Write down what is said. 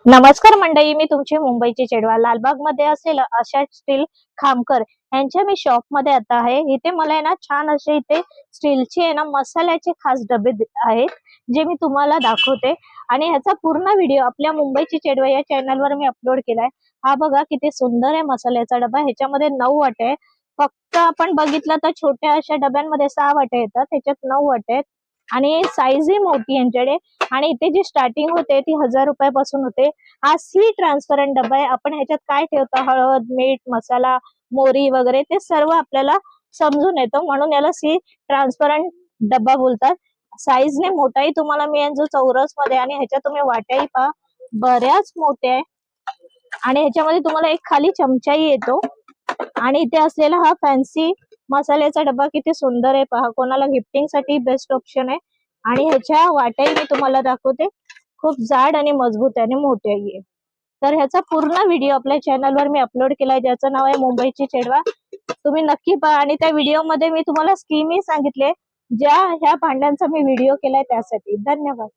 नमस्कार मंडळी, मी तुमची मुंबईची चेडवा लालबाग मध्ये असलेलं आशा स्टील खामकर यांच्या मी शॉप मध्ये आता आहे। इथे मला आहे ना छान असे इथे स्टीलचे आहे ना मसाल्याचे खास डबे आहेत जे मी तुम्हाला दाखवते आणि ह्याचा पूर्ण व्हिडिओ आपल्या मुंबईची चेडवा या चॅनल वर मी अपलोड केलाय। हा बघा किती सुंदर आहे मसाल्याचा डबा। ह्याच्यामध्ये 9 वाटे आहे। फक्त आपण बघितलं तर छोट्या अशा डब्यांमध्ये 6 वाटे येतात, त्याच्यात 9 वाटे आहेत आणि साईज ही मोठी यांच्याकडे। आणि इथे जी स्टार्टिंग होते ती 1000 रुपयापासून होते। हा सी ट्रान्सपरंट डबा आहे। आपण ह्याच्यात काय ठेवतो, हळद, मीठ, मसाला, मोरी वगैरे ते सर्व आपल्याला समजून येतं, म्हणून याला सी ट्रान्सपरंट डब्बा बोलतात। साईजने मोठाही तुम्हाला मिळेल जो चौरस मध्ये, आणि ह्याच्यात तुम्ही वाट्याही पहा बऱ्याच मोठ्या आहे आणि ह्याच्यामध्ये तुम्हाला एक खाली चमचाही येतो। आणि इथे असलेला हा फॅन्सी मसाल्याचा डब्बा किती सुंदर आहे पहा, कोणाला गिफ्टिंग साठी बेस्ट ऑप्शन आहे। आणि ह्याच्या वाट्याही मी तुम्हाला दाखवते, खूप जाड आणि मजबूत आहे आणि मोठे आहे। तर ह्याचा पूर्ण व्हिडिओ आपल्या चॅनलवर मी अपलोड केलाय, ज्याचं नाव आहे मुंबईची चेडवा। तुम्ही नक्की पहा आणि त्या व्हिडिओ मध्ये मी तुम्हाला स्कीमही सांगितले ज्या ह्या भांड्यांचा मी व्हिडिओ केलाय त्यासाठी। धन्यवाद।